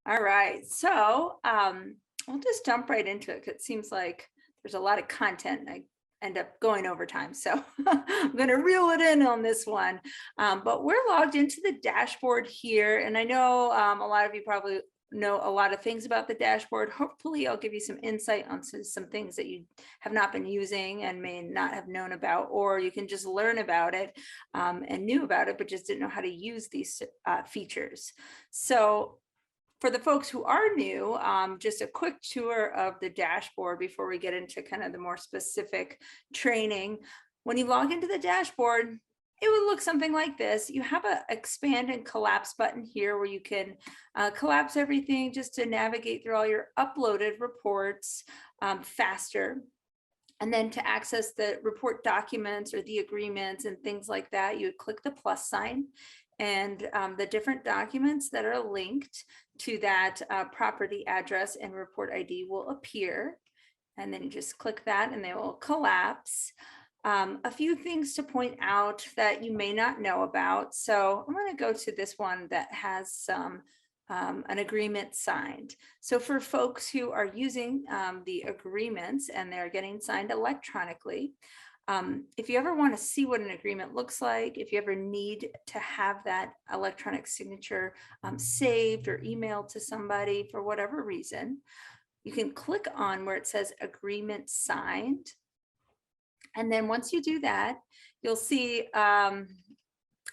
All right. So we'll just jump right into it 'cause it seems like there's a lot of content and I end up going over time. So I'm going to reel it in on this one. But we're logged into the dashboard here. And I know a lot of you probably know a lot of things about the dashboard. Hopefully, I'll give you some insight on some things that you have not been using and may not have known about, or you can just learn about it and knew about it, but just didn't know how to use these features. So for the folks who are new, just a quick tour of the dashboard before we get into kind of the more specific training. When you log into the dashboard, it would look something like this. You have a expand and collapse button here where you can collapse everything just to navigate through all your uploaded reports faster. And then to access the report documents or the agreements and things like that, you would click the plus sign, and the different documents that are linked to that property address and report ID will appear. And then you just click that and they will collapse. A few things to point out that you may not know about. So I'm going to go to this one that has some an agreement signed. So for folks who are using the agreements and they're getting signed electronically, if you ever want to see what an agreement looks like, if you ever need to have that electronic signature saved or emailed to somebody for whatever reason, you can click on where it says agreement signed. And then once you do that, you'll see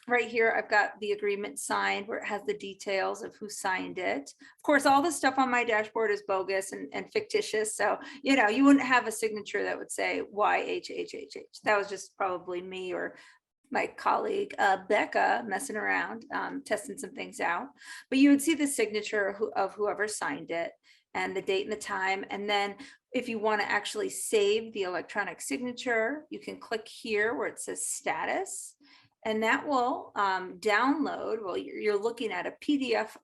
right here, I've got the agreement signed where it has the details of who signed it. Of course, all the stuff on my dashboard is bogus and fictitious. So, you wouldn't have a signature that would say YHHHH. That was just probably me or my colleague, Becca, messing around, testing some things out. But you would see the signature of whoever signed it and the date and the time. And then if you want to actually save the electronic signature, you can click here where it says status. And that will download. Well, you're looking at a PDF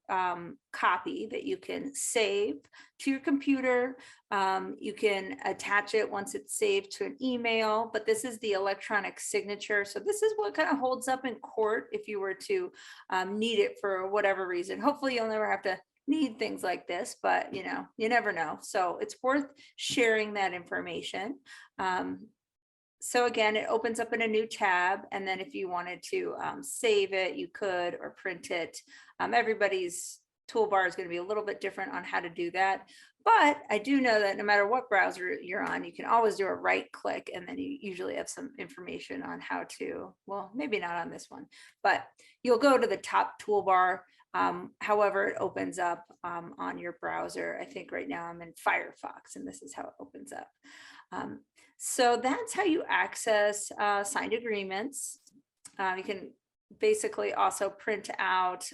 copy that you can save to your computer. You can attach it once it's saved to an email, but this is the electronic signature. So this is what kind of holds up in court if you were to need it for whatever reason. Hopefully you'll never have to need things like this, but you never know. So it's worth sharing that information. So again, it opens up in a new tab. And then if you wanted to save it, you could, or print it. Everybody's toolbar is going to be a little bit different on how to do that. But I do know that no matter what browser you're on, you can always do a right click, and then you usually have some information on how to, well, maybe not on this one, but you'll go to the top toolbar. However, it opens up on your browser. I think right now I'm in Firefox, and this is how it opens up. So that's how you access signed agreements. You can basically also print out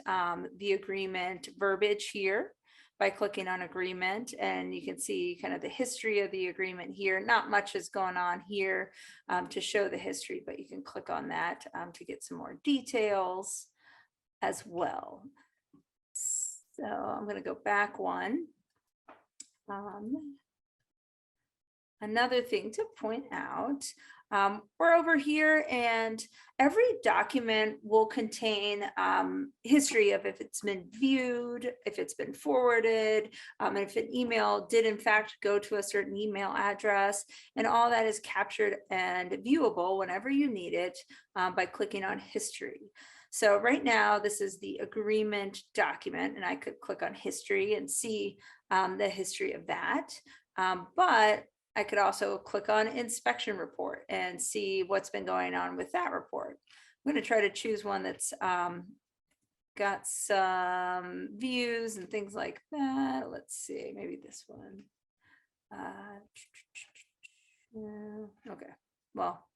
the agreement verbiage here by clicking on agreement, and you can see kind of the history of the agreement here. Not much is going on here to show the history, but you can click on that to get some more details as well. So I'm going to go back one. Another thing to point out, we're over here, and every document will contain history of if it's been viewed, if it's been forwarded, and if an email did in fact go to a certain email address, and all that is captured and viewable whenever you need it by clicking on history. So right now, this is the agreement document, and I could click on history and see the history of that. But I could also click on inspection report and see what's been going on with that report. I'm going to try to choose one that's got some views and things like that. Let's see, maybe this one. Okay, well,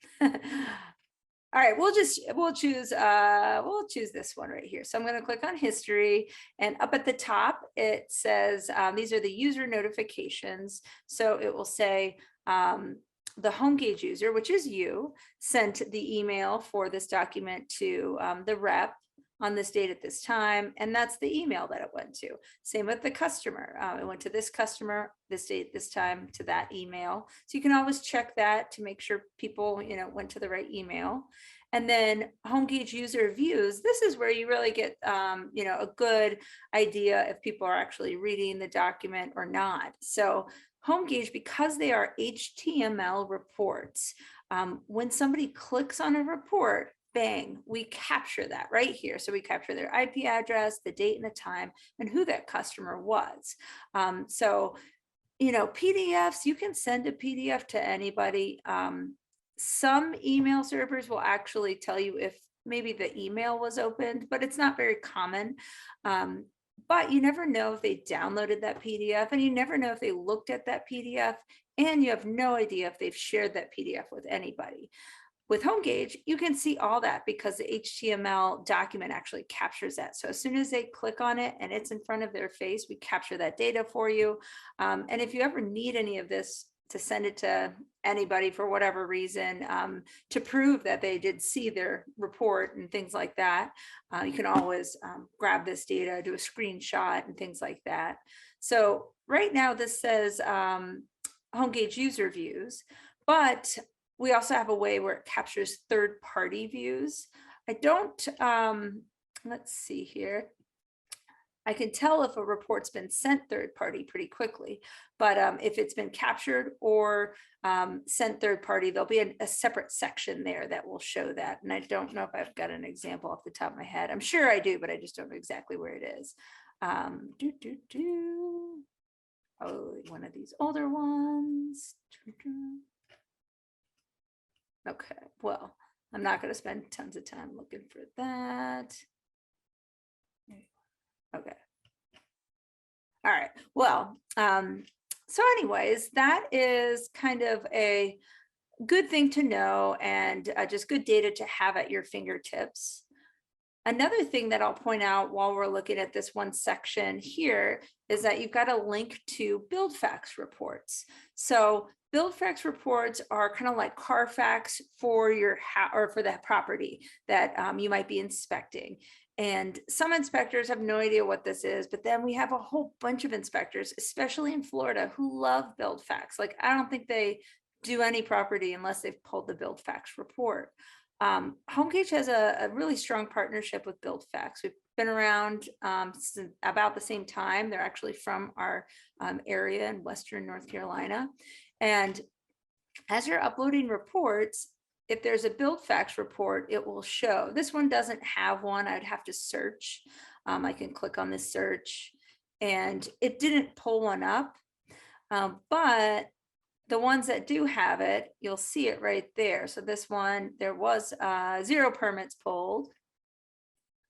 all right, we'll choose this one right here. So I'm going to click on history, and up at the top it says these are the user notifications. So it will say the HomeGauge user, which is you, sent the email for this document to the rep on this date at this time, and that's the email that it went to. Same with the customer. It went to this customer, this date, this time, to that email. So you can always check that to make sure people, went to the right email. And then HomeGauge user views, this is where you really get, a good idea if people are actually reading the document or not. So HomeGauge, because they are HTML reports, when somebody clicks on a report, bang, we capture that right here. So we capture their IP address, the date and the time, and who that customer was. PDFs, you can send a PDF to anybody. Some email servers will actually tell you if maybe the email was opened, but it's not very common. But you never know if they downloaded that PDF, and you never know if they looked at that PDF, and you have no idea if they've shared that PDF with anybody. With HomeGauge, you can see all that because the HTML document actually captures that. So as soon as they click on it and it's in front of their face, we capture that data for you. And if you ever need any of this to send it to anybody for whatever reason, to prove that they did see their report and things like that, you can always grab this data, do a screenshot and things like that. So right now this says HomeGauge user views, but we also have a way where it captures third-party views. I don't, let's see here. I can tell if a report's been sent third-party pretty quickly, but if it's been captured or sent third-party, there'll be a separate section there that will show that. And I don't know if I've got an example off the top of my head. I'm sure I do, but I just don't know exactly where it is. Oh, one of these older ones. Okay, well, I'm not going to spend tons of time looking for that. Okay. All right, well, so anyways, that is kind of a good thing to know, and just good data to have at your fingertips. Another thing that I'll point out while we're looking at this one section here is that you've got a link to BuildFax reports. So BuildFax reports are kind of like Carfax for your house or for that property that you might be inspecting. And some inspectors have no idea what this is, but then we have a whole bunch of inspectors, especially in Florida, who love BuildFax. Like, I don't think they do any property unless they've pulled the BuildFax report. HomeGauge has a really strong partnership with BuildFax. We've been around since about the same time. They're actually from our area in Western North Carolina. And as you're uploading reports, if there's a BuildFax report, it will show. This one doesn't have one. I'd have to search. I can click on this search, and it didn't pull one up. But the ones that do have it, you'll see it right there. So this one, there was 0 permits pulled.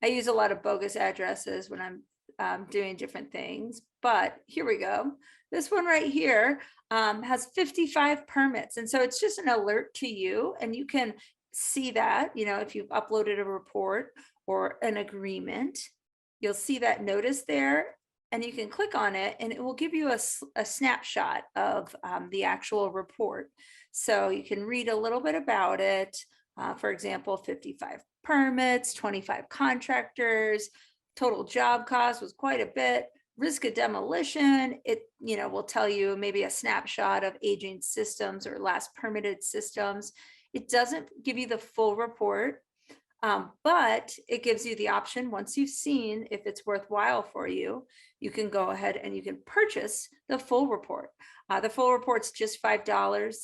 I use a lot of bogus addresses when I'm doing different things, but here we go. This one right here has 55 permits. And so it's just an alert to you, and you can see that, if you've uploaded a report or an agreement, you'll see that notice there, and you can click on it and it will give you a snapshot of the actual report. So you can read a little bit about it. For example, 55 permits, 25 contractors, total job cost was quite a bit. Risk of demolition, it will tell you maybe a snapshot of aging systems or last permitted systems. It doesn't give you the full report, but it gives you the option. Once you've seen if it's worthwhile for you, you can go ahead and you can purchase the full report. The full report's just $5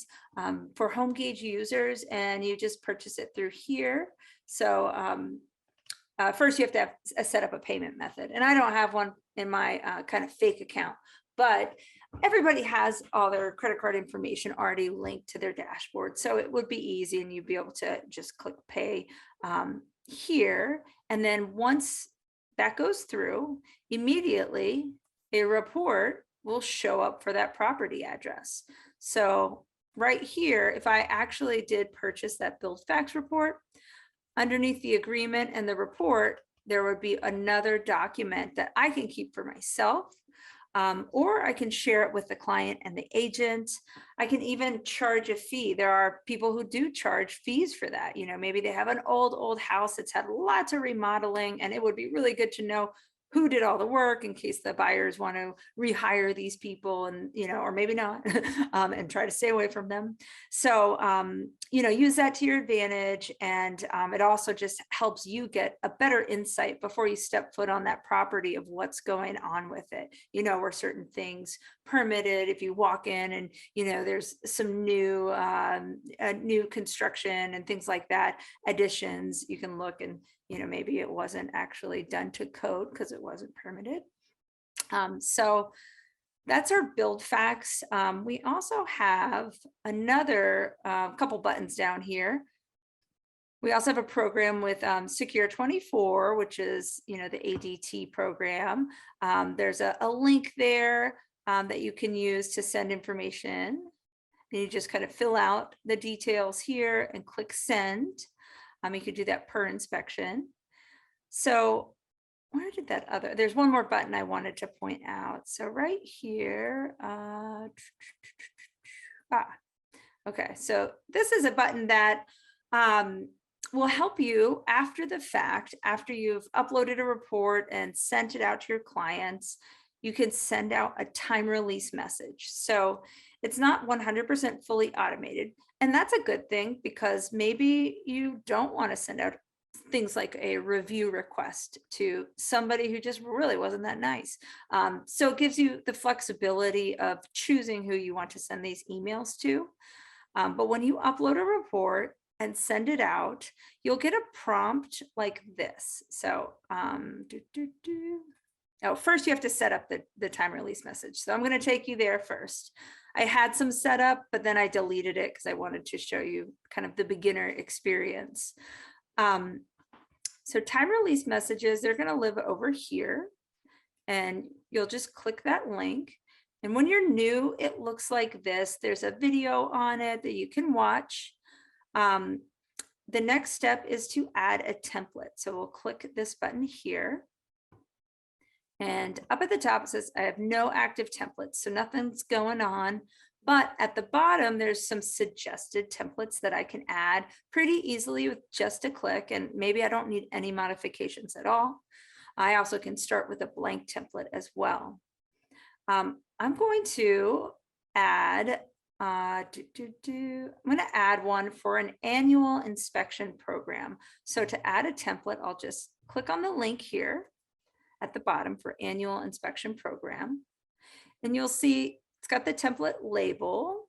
for HomeGauge users, and you just purchase it through here. So first you have to set up a payment method, and I don't have one in my kind of fake account, but everybody has all their credit card information already linked to their dashboard. So it would be easy, and you'd be able to just click pay here. And then once that goes through, immediately a report will show up for that property address. So right here, if I actually did purchase that BuildFax report, underneath the agreement and the report, there would be another document that I can keep for myself, or I can share it with the client and the agent. I can even charge a fee. There are people who do charge fees for that. Maybe they have an old house that's had lots of remodeling, and it would be really good to know who did all the work in case the buyers want to rehire these people and, or maybe not, and try to stay away from them. So, use that to your advantage. And it also just helps you get a better insight before you step foot on that property of what's going on with it. Where certain things permitted, if you walk in and, there's some new construction and things like that, additions, you can look and, maybe it wasn't actually done to code because it wasn't permitted. So that's our build facts. We also have another couple buttons down here. We also have a program with Secure 24, which is, the ADT program. There's a link there that you can use to send information. And you just kind of fill out the details here and click send. You could do that per inspection. So where did there's one more button I wanted to point out. So right here, okay. So this is a button that will help you after the fact, after you've uploaded a report and sent it out to your clients, you can send out a time release message. So it's not 100% fully automated. And that's a good thing because maybe you don't want to send out things like a review request to somebody who just really wasn't that nice. So it gives you the flexibility of choosing who you want to send these emails to. But when you upload a report and send it out, you'll get a prompt like this. So first you have to set up the time release message. So I'm going to take you there first. I had some set up, but then I deleted it because I wanted to show you kind of the beginner experience. So time release messages, they're going to live over here, and you'll just click that link. And when you're new, it looks like this. There's a video on it that you can watch. The next step is to add a template. So we'll click this button here. And up at the top, it says, I have no active templates, so nothing's going on. But at the bottom, there's some suggested templates that I can add pretty easily with just a click. And maybe I don't need any modifications at all. I also can start with a blank template as well. I'm going to add, I'm going to add one for an annual inspection program. So to add a template, I'll just click on the link here at the bottom for annual inspection program. And you'll see it's got the template label.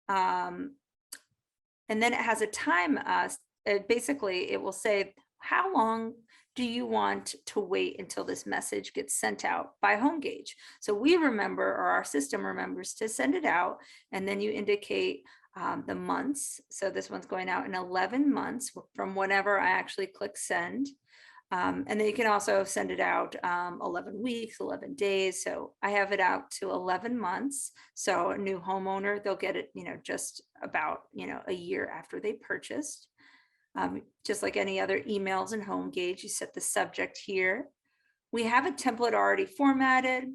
And then it has a time, basically it will say, how long do you want to wait until this message gets sent out by HomeGauge? So we remember, or our system remembers to send it out, and then you indicate the months. So this one's going out in 11 months from whenever I actually click send. And then you can also send it out 11 weeks, 11 days. So I have it out to 11 months. So a new homeowner, they'll get it, just about, a year after they purchased. Just like any other emails in HomeGauge, you set the subject here. We have a template already formatted.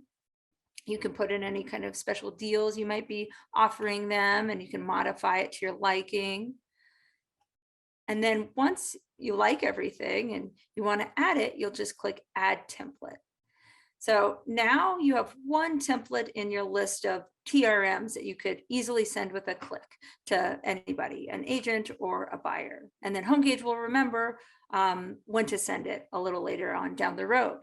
You can put in any kind of special deals you might be offering them, and you can modify it to your liking. And then once you like everything and you want to add it, you'll just click add template. So now you have one template in your list of TRMs that you could easily send with a click to anybody, an agent or a buyer. And then HomeGauge will remember when to send it a little later on down the road.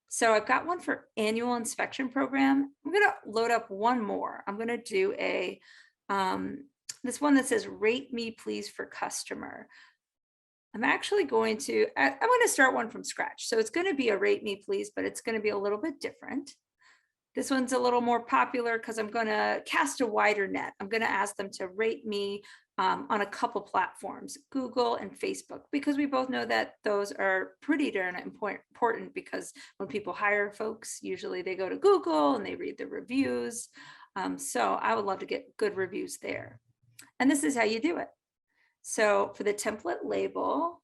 So I've got one for annual inspection program. I'm going to load up one more. I'm going to do a this one that says rate me please for customer. I'm actually going to, I'm going to start one from scratch. So it's going to be a rate me please, but it's going to be a little bit different. This one's a little more popular because I'm going to cast a wider net. I'm going to ask them to rate me on a couple platforms, Google and Facebook, because we both know that those are pretty darn important, because when people hire folks, usually they go to Google and they read the reviews. So I would love to get good reviews there. And this is how you do it. So for the template label,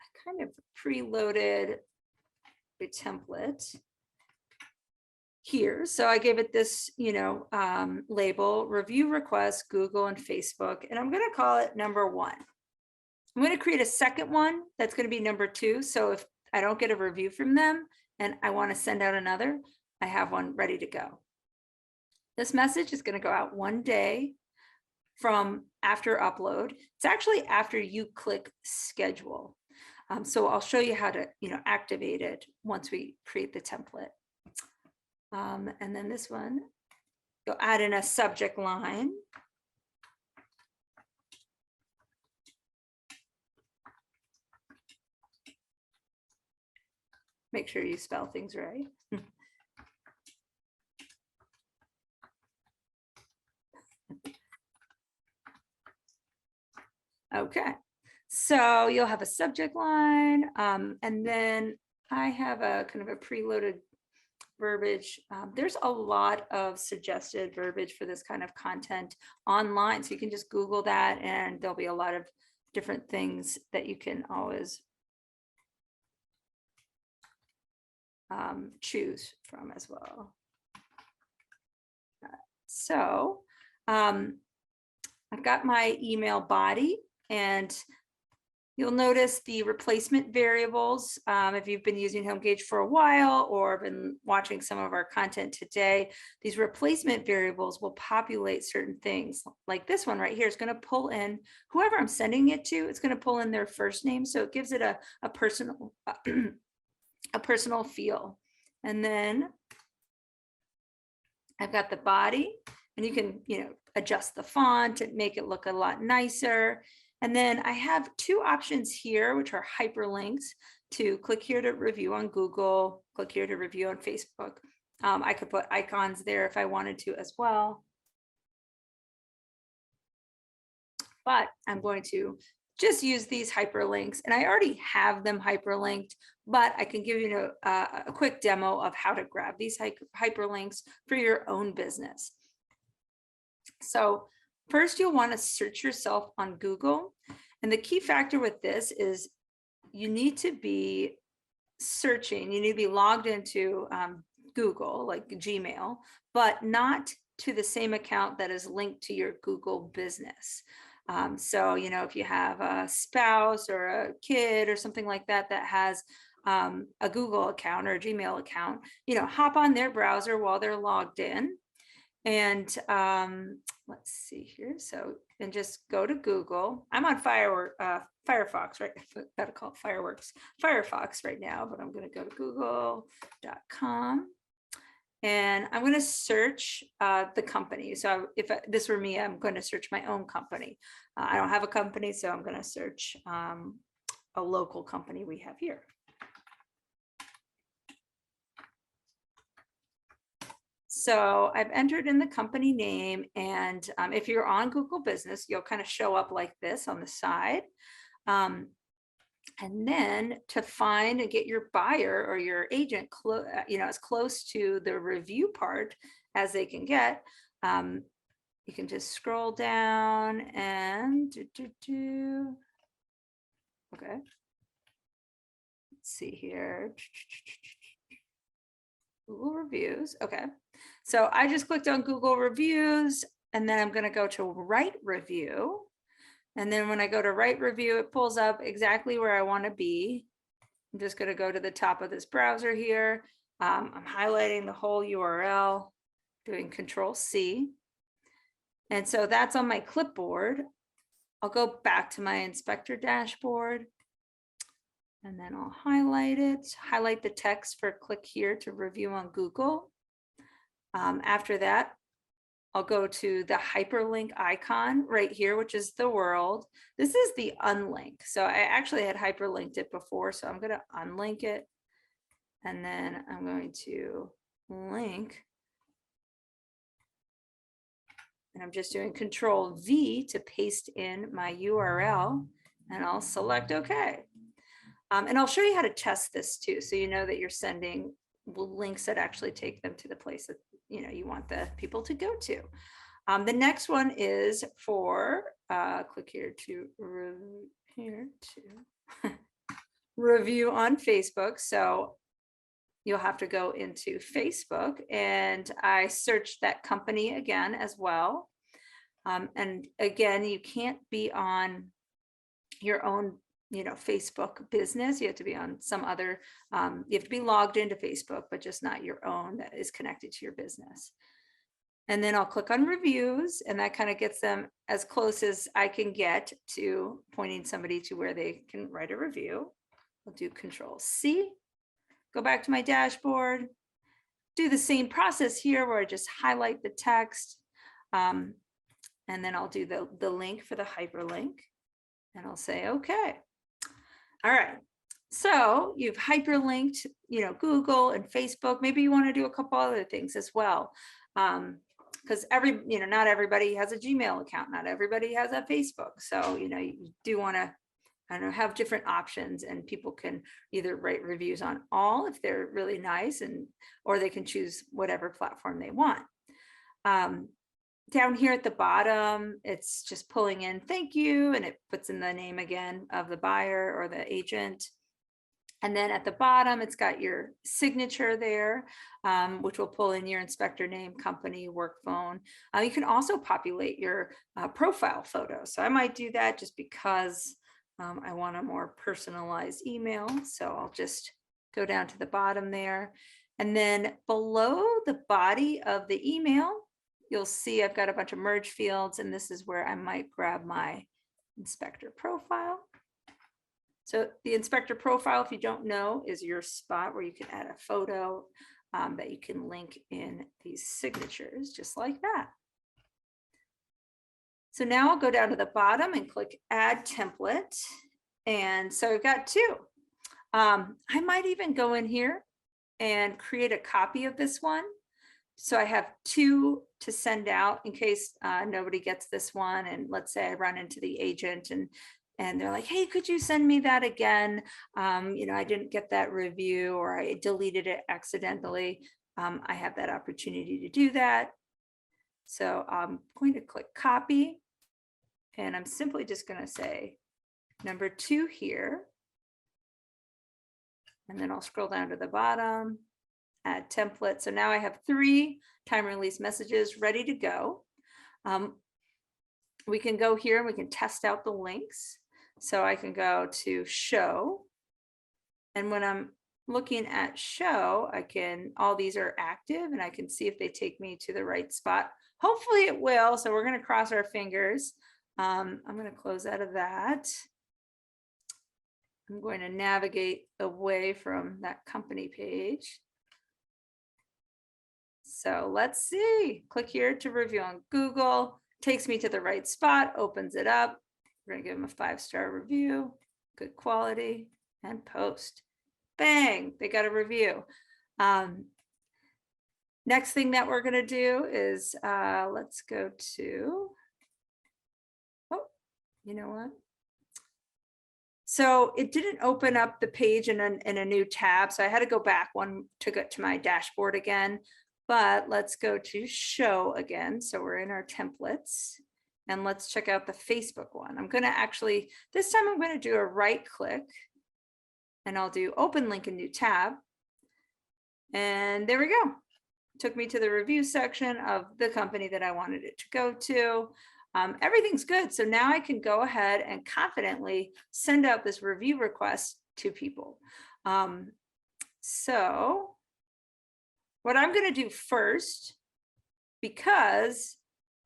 I kind of preloaded a template here. So I gave it this, label, review request, Google and Facebook, and I'm going to call it number 1. I'm going to create a second one that's going to be number 2. So if I don't get a review from them and I want to send out another, I have one ready to go. This message is going to go out one day from after upload. It's actually after you click schedule. So I'll show you how to, activate it once we create the template. And then this one, you'll add in a subject line. Make sure you spell things right. Okay, so you'll have a subject line, and then I have a kind of a preloaded verbiage. There's a lot of suggested verbiage for this kind of content online, so you can just Google that, and there'll be a lot of different things that you can always choose from as well. So I've got my email body, and you'll notice the replacement variables. If you've been using HomeGauge for a while or been watching some of our content today, these replacement variables will populate certain things. Like this one right here is going to pull in whoever I'm sending it to. It's going to pull in their first name, so it gives it a personal a personal feel. And then I've got the body, and you can adjust the font and make it look a lot nicer. And then I have two options here, which are hyperlinks to click here to review on Google, click here to review on Facebook. I could put icons there if I wanted to as well. But I'm going to just use these hyperlinks, and I already have them hyperlinked, but I can give you a quick demo of how to grab these hyperlinks for your own business. So first, you'll want to search yourself on Google. And the key factor with this is you need to be searching, you need to be logged into Google, like Gmail, but not to the same account that is linked to your Google business. So, if you have a spouse or a kid or something like that that has a Google account or a Gmail account, hop on their browser while they're logged in. And let's see here. So, and just go to Google. I'm on Firefox, right? I gotta call it Firefox right now, but I'm going to go to google.com. And I'm going to search the company. So if this were me, I'm going to search my own company. I don't have a company, so I'm going to search a local company we have here. So I've entered in the company name, and if you're on Google Business, you'll kind of show up like this on the side. And then to find and get your buyer or your agent as close to the review part as they can get, you can just scroll down and okay. Let's see here. Google reviews. Okay. So I just clicked on Google reviews, and then I'm going to go to write review. And then when I go to write review, it pulls up exactly where I want to be. I'm just going to go to the top of this browser here. I'm highlighting the whole URL, doing Control-C. And so that's on my clipboard. I'll go back to my inspector dashboard, and then I'll highlight it, highlight the text for click here to review on Google. After that, I'll go to the hyperlink icon right here, which is the world. This is the unlink. So I actually had hyperlinked it before, so I'm going to unlink it. And then I'm going to link. And I'm just doing Control-V to paste in my URL, and I'll select OK. And I'll show you how to test this too, so you know that you're sending links that actually take them to the place that you want the people to go to. The next one is for click here to review on Facebook. So you'll have to go into Facebook, and I searched that company again as well. And again, you can't be on your own Facebook business. You have to be on some other, you have to be logged into Facebook, but just not your own that is connected to your business. And then I'll click on reviews, and that kind of gets them as close as I can get to pointing somebody to where they can write a review. I'll do Control C, go back to my dashboard, do the same process here where I just highlight the text. And then I'll do the link for the hyperlink, and I'll say, okay. All right. So you've hyperlinked, Google and Facebook. Maybe you want to do a couple other things as well. Because not everybody has a Gmail account. Not everybody has a Facebook. So, you do want to, have different options, and people can either write reviews on all if they're really nice, or they can choose whatever platform they want. Down here at the bottom, it's just pulling in thank you, and it puts in the name again of the buyer or the agent. And then at the bottom, it's got your signature there, which will pull in your inspector name, company, work phone. You can also populate your profile photo. So I might do that just because I want a more personalized email. So I'll just go down to the bottom there. And then below the body of the email, you'll see I've got a bunch of merge fields, and this is where I might grab my inspector profile. So the inspector profile, if you don't know, is your spot where you can add a photo that you can link in these signatures, just like that. So now I'll go down to the bottom and click Add Template. And so I've got two. I might even go in here and create a copy of this one. So I have two to send out in case nobody gets this one. And let's say I run into the agent and they're like, hey, could you send me that again? I didn't get that review, or I deleted it accidentally. I have that opportunity to do that. So I'm going to click copy, and I'm simply just going to say number 2 here. And then I'll scroll down to the bottom, add template. So now I have 3 time release messages ready to go. We can go here and we can test out the links. So I can go to show. And when I'm looking at show, all these are active, and I can see if they take me to the right spot. Hopefully it will. So we're going to cross our fingers. I'm going to close out of that. I'm going to navigate away from that company page. So let's see. Click here to review on Google. Takes me to the right spot, opens it up. We're going to give them a 5-star review, good quality, and post. Bang, they got a review. Next thing that we're going to do is let's go to, you know what? So it didn't open up the page in a new tab. So I had to go back one to get to my dashboard again. But let's go to show again. So we're in our templates, and let's check out the Facebook one. I'm going to actually, this time I'm going to do a right click, and I'll do open link in new tab. And there we go. Took me to the review section of the company that I wanted it to go to. Everything's good. So now I can go ahead and confidently send out this review request to people. So what I'm going to do first, because,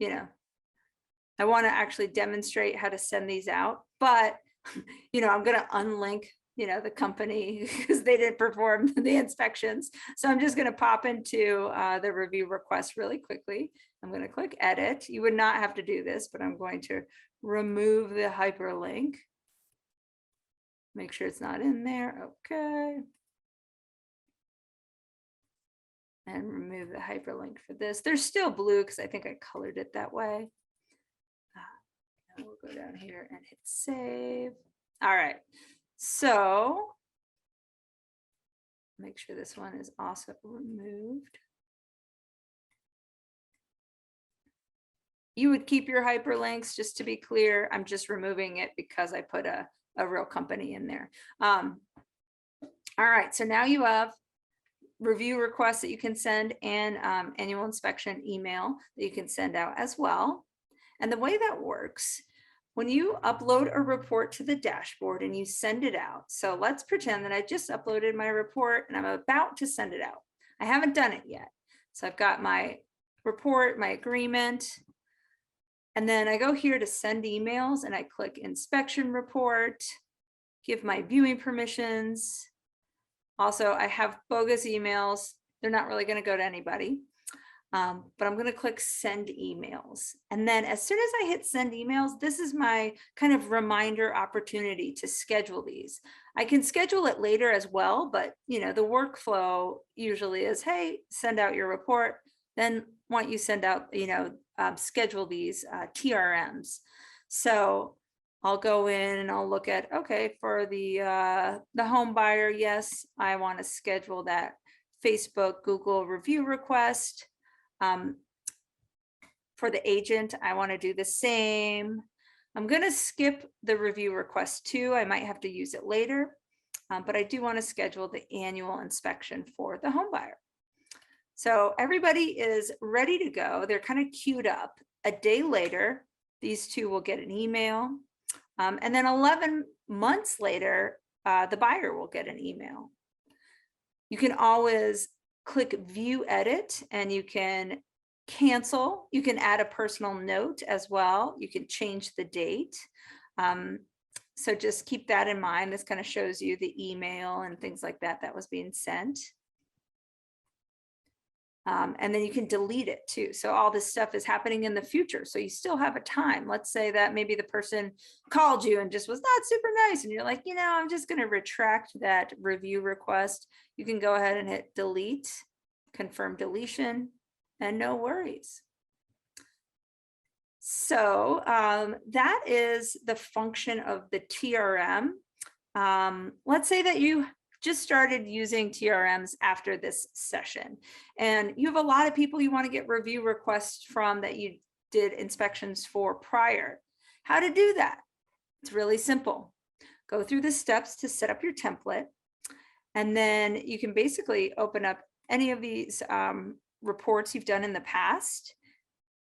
I want to actually demonstrate how to send these out, but, I'm going to unlink, the company because they didn't perform the inspections. So I'm just going to pop into the review request really quickly. I'm going to click edit. You would not have to do this, but I'm going to remove the hyperlink. Make sure it's not in there. Okay. And remove the hyperlink for this. They're still blue because I think I colored it that way. And we'll go down here and hit save. All right. So make sure this one is also removed. You would keep your hyperlinks, just to be clear. I'm just removing it because I put a real company in there. All right. So now you have review requests that you can send, and annual inspection email that you can send out as well. And the way that works, when you upload a report to the dashboard and you send it out, so let's pretend that I just uploaded my report and I'm about to send it out. I haven't done it yet. So I've got my report, my agreement, and then I go here to send emails and I click inspection report, give my viewing permissions. Also, I have bogus emails. They're not really going to go to anybody. But I'm going to click send emails. And then as soon as I hit send emails, this is my kind of reminder opportunity to schedule these. I can schedule it later as well, but the workflow usually is, hey, send out your report. Then want you send out, schedule these TRMs. So I'll go in and I'll look at, okay, for the home buyer, yes, I want to schedule that Facebook, Google review request. For the agent, I want to do the same. I'm going to skip the review request too. I might have to use it later, but I do want to schedule the annual inspection for the home buyer. So everybody is ready to go. They're kind of queued up. A day later, these two will get an email. And then 11 months later, the buyer will get an email. You can always click view edit and you can cancel. You can add a personal note as well. You can change the date. So just keep that in mind. This kind of shows you the email and things like that that was being sent. And then you can delete it too. So all this stuff is happening in the future. So you still have a time. Let's say that maybe the person called you and just was not super nice. And you're like, I'm just going to retract that review request. You can go ahead and hit delete, confirm deletion, and no worries. So that is the function of the TRM. Let's say that you just started using TRMs after this session, and you have a lot of people you want to get review requests from that you did inspections for prior. How to do that? It's really simple. Go through the steps to set up your template, and then you can basically open up any of these reports you've done in the past,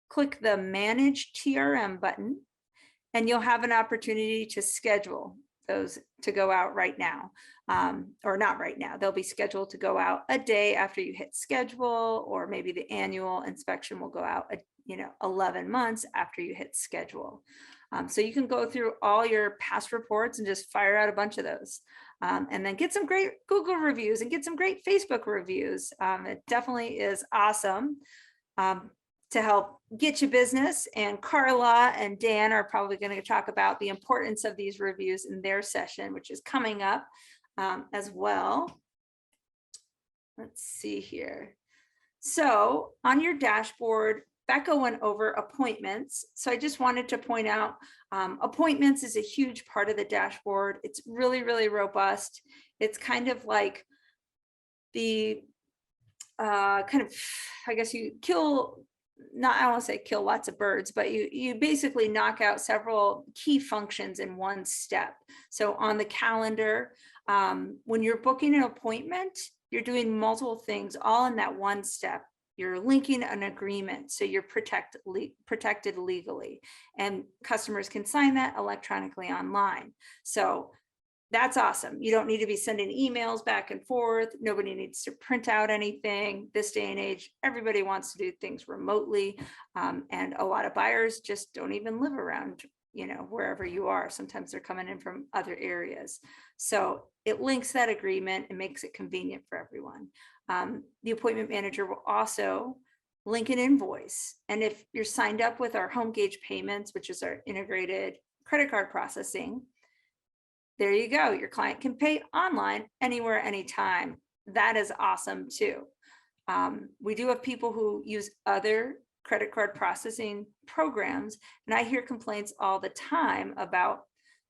click the Manage TRM button, and you'll have an opportunity to schedule those to go out right now, or not right now. They'll be scheduled to go out a day after you hit schedule, or maybe the annual inspection will go out 11 months after you hit schedule. So you can go through all your past reports and just fire out a bunch of those, and then get some great Google reviews and get some great Facebook reviews. It definitely is awesome to help get you business. And Carla and Dan are probably going to talk about the importance of these reviews in their session, which is coming up as well. Let's see here. So on your dashboard, Becca went over appointments. So I just wanted to point out appointments is a huge part of the dashboard. It's really, really robust. It's kind of like the I guess you kill, I don't want to say kill lots of birds, but you basically knock out several key functions in one step. So on the calendar, when you're booking an appointment, you're doing multiple things all in that one step. You're linking an agreement, so you're protected legally, and customers can sign that electronically online. So that's awesome. You don't need to be sending emails back and forth. Nobody needs to print out anything. This day and age, everybody wants to do things remotely. And a lot of buyers just don't even live around, wherever you are. Sometimes they're coming in from other areas. So it links that agreement and makes it convenient for everyone. The appointment manager will also link an invoice. And if you're signed up with our HomeGauge payments, which is our integrated credit card processing, there you go. Your client can pay online anywhere, anytime. That is awesome too. We do have people who use other credit card processing programs, and I hear complaints all the time about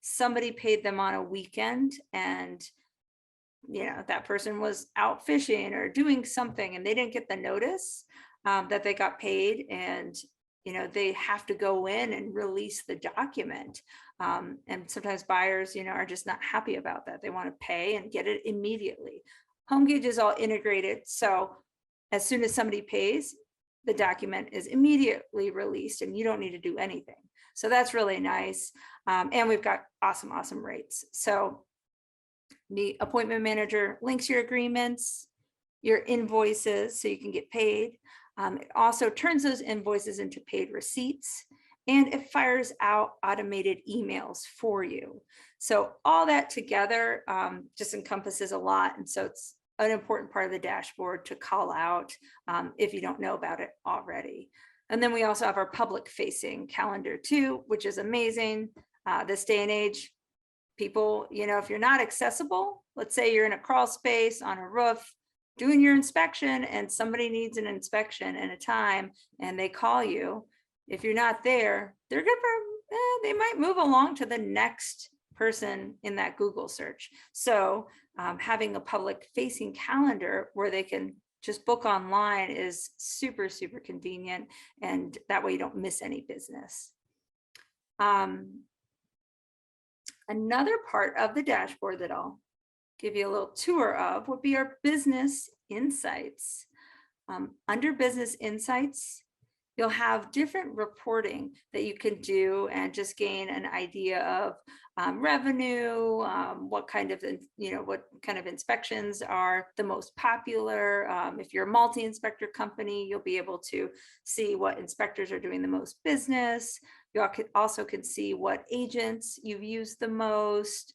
somebody paid them on a weekend, and that person was out fishing or doing something and they didn't get the notice that they got paid, and they have to go in and release the document. And sometimes buyers, are just not happy about that. They want to pay and get it immediately. HomeGauge is all integrated. So as soon as somebody pays, the document is immediately released and you don't need to do anything. So that's really nice. And we've got awesome rates. So the appointment manager links your agreements, your invoices, so you can get paid. It also turns those invoices into paid receipts, and it fires out automated emails for you. So all that together just encompasses a lot. And so it's an important part of the dashboard to call out if you don't know about it already. And then we also have our public facing calendar too, which is amazing. This day and age, people, if you're not accessible, let's say you're in a crawl space on a roof doing your inspection and somebody needs an inspection and a time and they call you, if you're not there, they might move along to the next person in that Google search. So having a public facing calendar where they can just book online is super convenient, and that way you don't miss any business. Another part of the dashboard that I'll give you a little tour of would be our business insights. Under business insights, you'll have different reporting that you can do and just gain an idea of revenue, what kind of inspections are the most popular. If you're a multi-inspector company, you'll be able to see what inspectors are doing the most business. You also can see what agents you've used the most.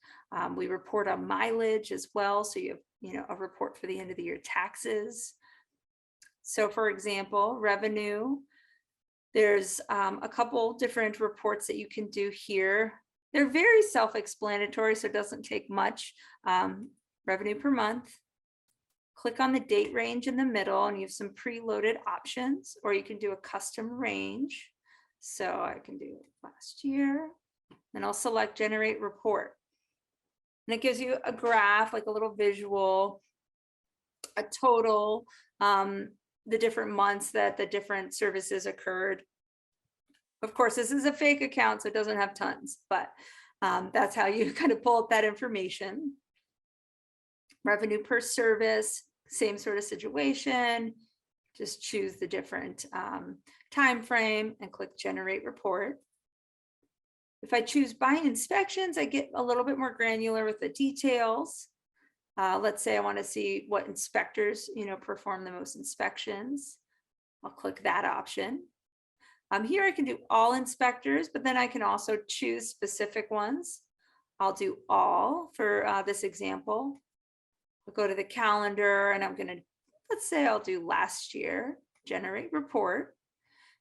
We report on mileage as well, so you have a report for the end of the year taxes. So for example, revenue, there's a couple different reports that you can do here. They're very self-explanatory, so it doesn't take much. Revenue per month. Click on the date range in the middle and you have some preloaded options, or you can do a custom range. So I can do last year, and I'll select generate report. And it gives you a graph, like a little visual, a total, the different months that the different services occurred. Of course, this is a fake account, so it doesn't have tons, but that's how you kind of pull up that information. Revenue per service, same sort of situation. Just choose the different time frame and click generate report. If I choose by inspections, I get a little bit more granular with the details. Let's say I want to see what inspectors, perform the most inspections. I'll click that option. Here I can do all inspectors, but then I can also choose specific ones. I'll do all for this example. I'll go to the calendar and I'm going to, let's say I'll do last year, generate report.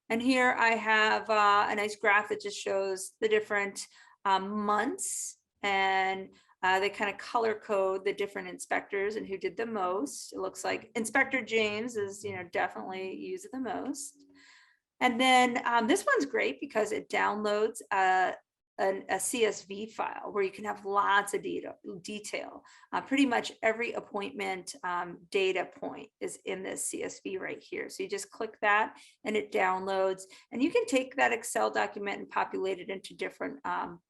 And here I have a nice graph that just shows the different months, and they kind of color code the different inspectors and who did the most. It looks like Inspector James is, definitely used the most. And then this one's great because it downloads a CSV file where you can have lots of detail. Pretty much every appointment data point is in this CSV right here. So you just click that and it downloads, and you can take that Excel document and populate it into different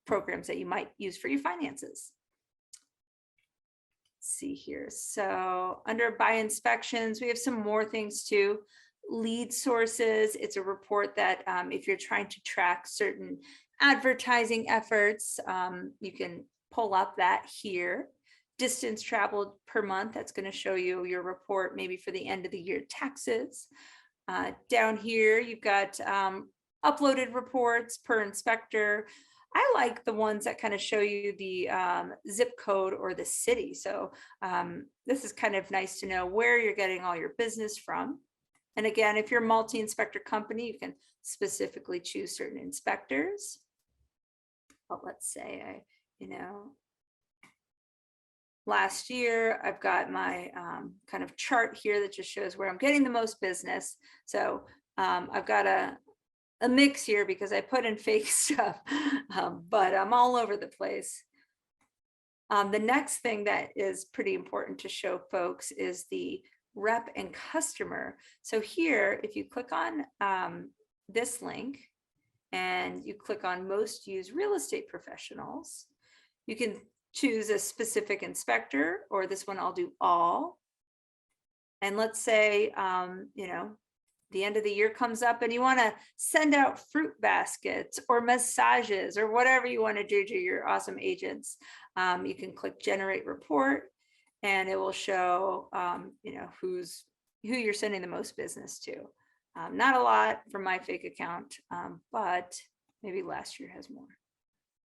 programs that you might use for your finances. Let's see here. So under by inspections, we have some more things too. Lead sources, it's a report that if you're trying to track certain advertising efforts, you can pull up that here. Distance traveled per month, that's going to show you your report maybe for the end of the year taxes. Down here you've got uploaded reports per inspector. I like the ones that kind of show you the zip code or the city. So this is kind of nice to know where you're getting all your business from. And again, if you're a multi-inspector company, you can specifically choose certain inspectors. But let's say, last year, I've got my kind of chart here that just shows where I'm getting the most business. So I've got a mix here because I put in fake stuff, but I'm all over the place. The next thing that is pretty important to show folks is the rep and customer. So here, if you click on this link and you click on most used real estate professionals, you can choose a specific inspector, or this one I'll do all. And let's say, the end of the year comes up and you want to send out fruit baskets or massages or whatever you want to do to your awesome agents, you can click generate report and it will show, who you're sending the most business to. Not a lot from my fake account, but maybe last year has more.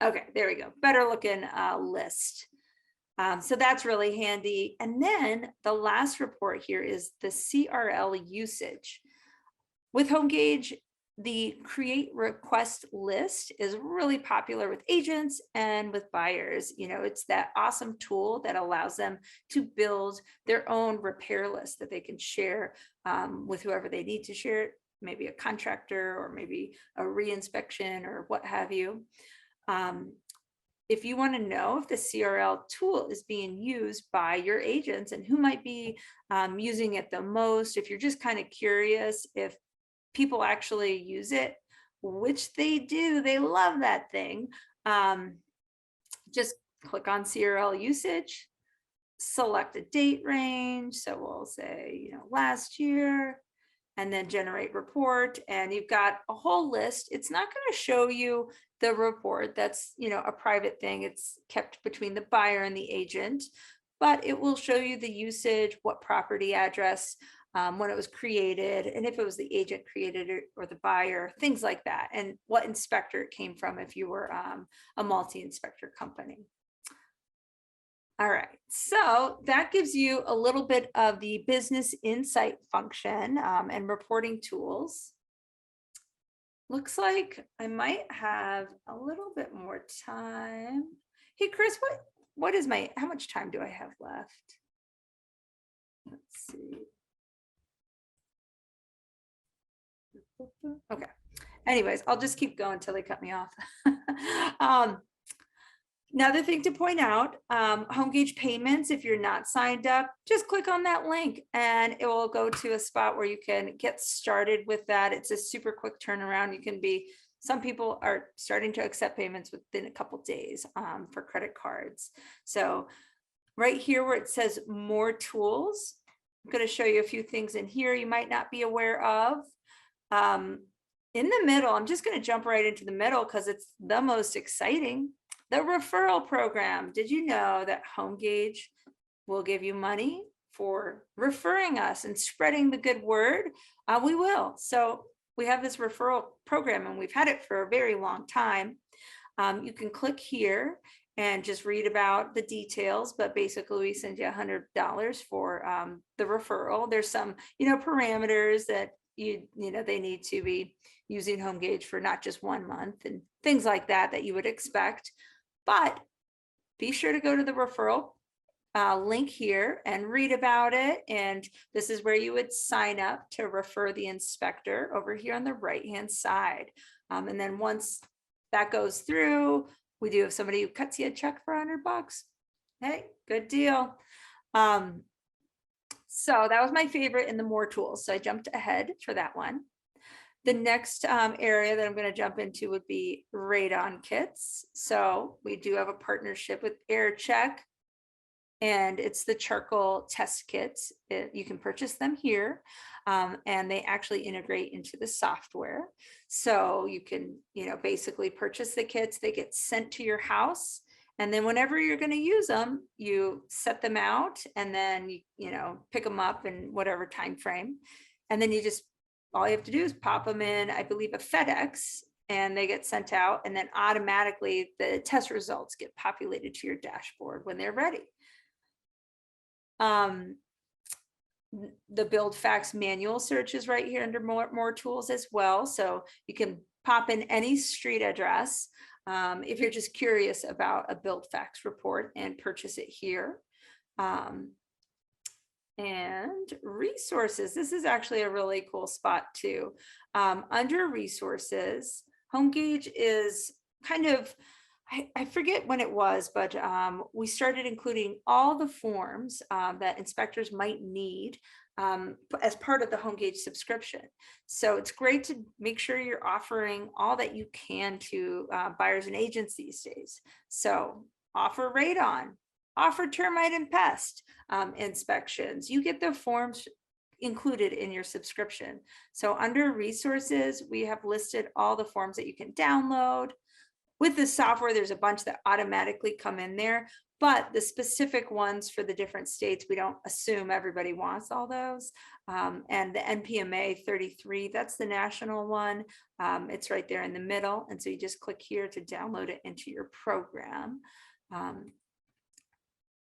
Okay, there we go. Better looking list. So that's really handy. And then the last report here is the CRL usage. With HomeGauge, the create request list is really popular with agents and with buyers. It's that awesome tool that allows them to build their own repair list that they can share with whoever they need to share it, maybe a contractor or maybe a re-inspection or what have you. If you want to know if the CRL tool is being used by your agents and who might be using it the most, if you're just kind of curious if people actually use it, which they do, they love that thing, just click on CRL usage, select a date range. So we'll say, last year, and then generate report, and you've got a whole list. It's not going to show you the report. That's, a private thing. It's kept between the buyer and the agent, but it will show you the usage, what property address, when it was created, and if it was the agent created it or the buyer, things like that, and what inspector it came from if you were a multi-inspector company. All right, so that gives you a little bit of the business insight function and reporting tools. Looks like I might have a little bit more time. Hey, Chris, how much time do I have left? Let's see. Okay. Anyways, I'll just keep going until they cut me off. Another thing to point out, HomeGauge payments, if you're not signed up, just click on that link and it will go to a spot where you can get started with that. It's a super quick turnaround. Some people are starting to accept payments within a couple days for credit cards. So right here where it says more tools, I'm going to show you a few things in here you might not be aware of. In the middle, I'm just going to jump right into the middle because it's the most exciting. The referral program. Did you know that HomeGauge will give you money for referring us and spreading the good word? We will. So we have this referral program and we've had it for a very long time. You can click here and just read about the details, but basically we send you $100 for the referral. There's some, parameters that they need to be using HomeGauge for not just 1 month and things like that you would expect. But be sure to go to the referral link here and read about it. And this is where you would sign up to refer the inspector over here on the right-hand side. And then once that goes through, we do have somebody who cuts you a check for $100. Hey, good deal. So that was my favorite in the more tools. So I jumped ahead for that one. The next area that I'm going to jump into would be radon kits. So we do have a partnership with AirCheck, and it's the charcoal test kits. You can purchase them here, and they actually integrate into the software. So you can, basically purchase the kits. They get sent to your house, and then whenever you're going to use them, you set them out, and then you pick them up in whatever time frame, and then all you have to do is pop them in, I believe, a FedEx, and they get sent out, and then automatically the test results get populated to your dashboard when they're ready. The build fax manual search is right here under more tools as well. So you can pop in any street address if you're just curious about a build fax report and purchase it here. And resources, this is actually a really cool spot too. Under resources, HomeGauge is kind of, I forget when it was, but we started including all the forms that inspectors might need as part of the HomeGauge subscription. So it's great to make sure you're offering all that you can to buyers and agents these days. So offer radon, offer termite and pest inspections. You get the forms included in your subscription. So under resources, we have listed all the forms that you can download. With the software, there's a bunch that automatically come in there, but the specific ones for the different states, we don't assume everybody wants all those. And the NPMA 33, that's the national one. It's right there in the middle. And so you just click here to download it into your program.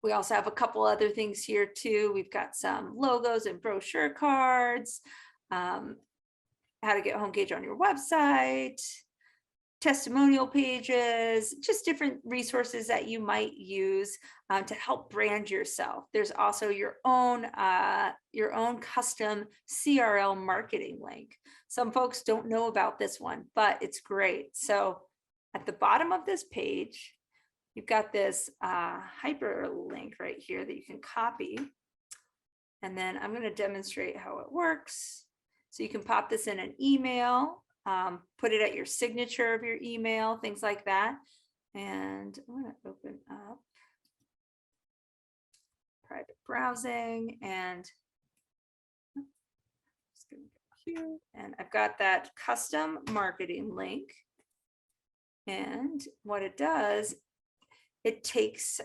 We also have a couple other things here too. We've got some logos and brochure cards, how to get HomeGauge on your website, testimonial pages, just different resources that you might use to help brand yourself. There's also your own custom CRL marketing link. Some folks don't know about this one, but it's great. So at the bottom of this page, you've got this hyperlink right here that you can copy. And then I'm going to demonstrate how it works. So you can pop this in an email, put it at your signature of your email, things like that. And I'm going to open up private browsing and just going to go here. And I've got that custom marketing link. And what it does, it takes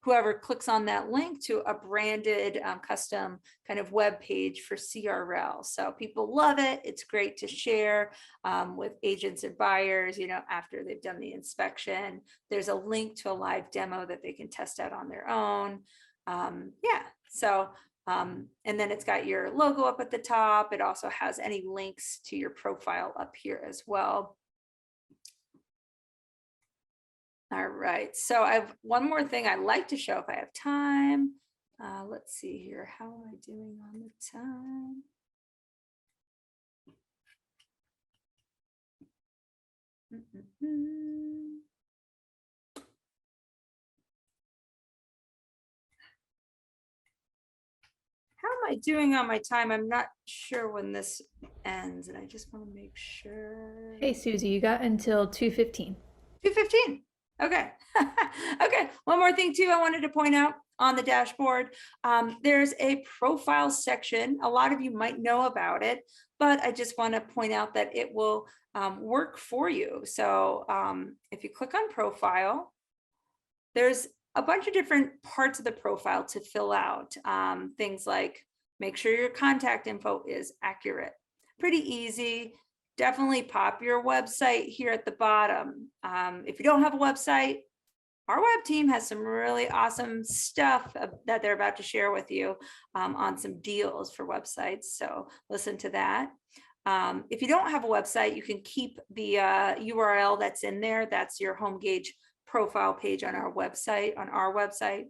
whoever clicks on that link to a branded custom kind of web page for CRL. So people love it. It's great to share with agents and buyers, after they've done the inspection. There's a link to a live demo that they can test out on their own. So and then it's got your logo up at the top. It also has any links to your profile up here as well. All right, so I have one more thing I'd like to show if I have time. Let's see here, how am I doing on the time? How am I doing on my time? I'm not sure when this ends, and I just want to make sure. Hey, Susie, you got until 2:15. 2:15. Okay. Okay. One more thing too, I wanted to point out on the dashboard. There's a profile section. A lot of you might know about it, but I just want to point out that it will work for you. So if you click on profile, there's a bunch of different parts of the profile to fill out. Things like make sure your contact info is accurate. Pretty easy. Definitely pop your website here at the bottom. If you don't have a website, our web team has some really awesome stuff that they're about to share with you on some deals for websites. So listen to that. If you don't have a website, you can keep the URL that's in there. That's your HomeGauge profile page on our website,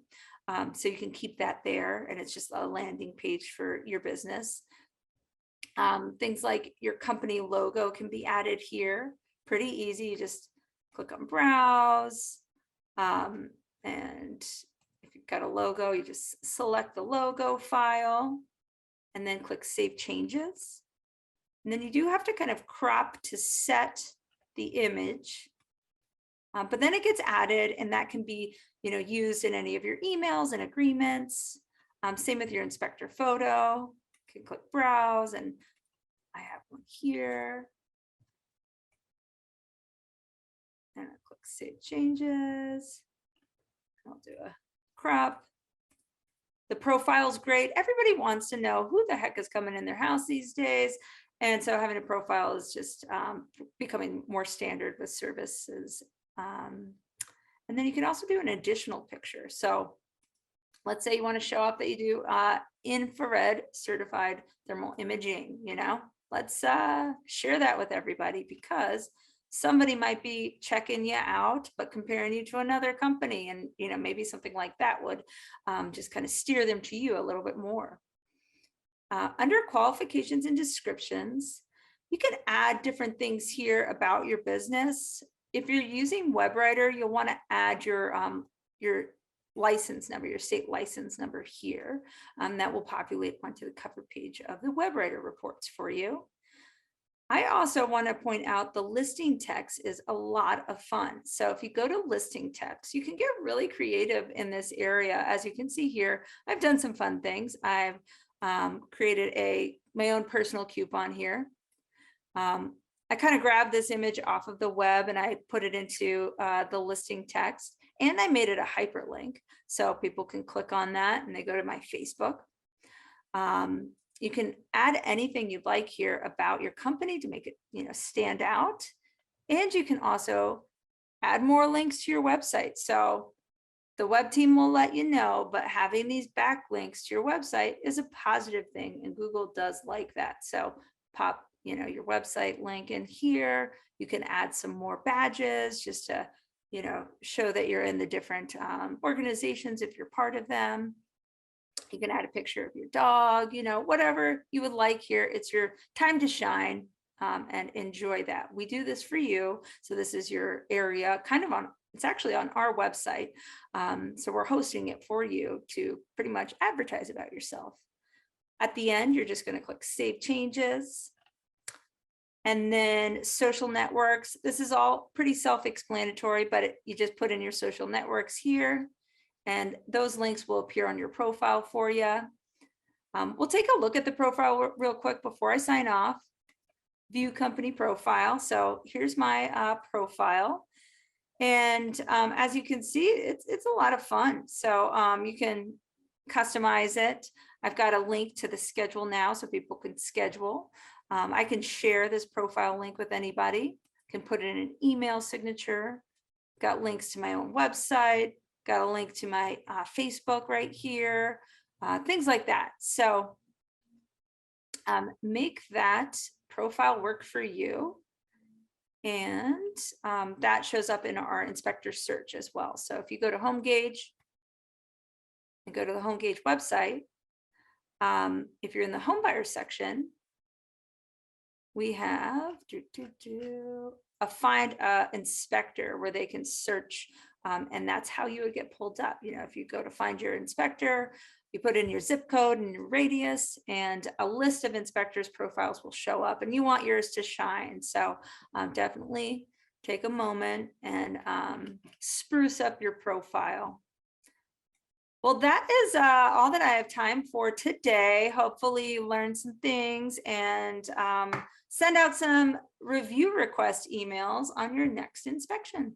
so you can keep that there, and it's just a landing page for your business. Things like your company logo can be added here. Pretty easy. You just click on browse. And if you've got a logo, you just select the logo file and then click Save Changes. And then you do have to kind of crop to set the image. But then it gets added, and that can be used in any of your emails and agreements. Same with your inspector photo. You can click browse, and I have one here. And I click Save Changes. I'll do a crop. The profile is great. Everybody wants to know who the heck is coming in their house these days. And so having a profile is just becoming more standard with services. And then you can also do an additional picture. So let's say you want to show off that you do infrared certified thermal imaging, let's share that with everybody, because somebody might be checking you out, but comparing you to another company. And, maybe something like that would just kind of steer them to you a little bit more. Under qualifications and descriptions, you can add different things here about your business. If you're using WebWriter, you'll want to add your license number, your state license number here. That will populate onto the cover page of the WebWriter reports for you. I also want to point out the listing text is a lot of fun. So if you go to listing text, you can get really creative in this area. As you can see here, I've done some fun things. I've created my own personal coupon here. I kind of grabbed this image off of the web and I put it into the listing text, and I made it a hyperlink so people can click on that and they go to my Facebook. You can add anything you'd like here about your company to make it, stand out. And you can also add more links to your website. So the web team will let you know, but having these backlinks to your website is a positive thing, and Google does like that. So pop, your website link in here. You can add some more badges just to, show that you're in the different organizations if you're part of them. You can add a picture of your dog, whatever you would like here. It's your time to shine, and enjoy that. We do this for you. So this is your area it's actually on our website. So we're hosting it for you to pretty much advertise about yourself. At the end, you're just going to click Save Changes. And then social networks. This is all pretty self-explanatory, but you just put in your social networks here, and those links will appear on your profile for you. We'll take a look at the profile real quick before I sign off. View company profile. So here's my profile. And as you can see, it's a lot of fun. So you can customize it. I've got a link to the schedule now so people can schedule. I can share this profile link with anybody, can put it in an email signature, got links to my own website, got a link to my Facebook right here, things like that. So make that profile work for you. And that shows up in our inspector search as well. So if you go to HomeGauge and go to the HomeGauge website, if you're in the home buyer section, we have a find inspector where they can search, and that's how you would get pulled up. If you go to find your inspector, you put in your zip code and your radius, and a list of inspectors' profiles will show up, and you want yours to shine. So definitely take a moment and spruce up your profile. Well, that is all that I have time for today. Hopefully you learned some things, and send out some review request emails on your next inspection.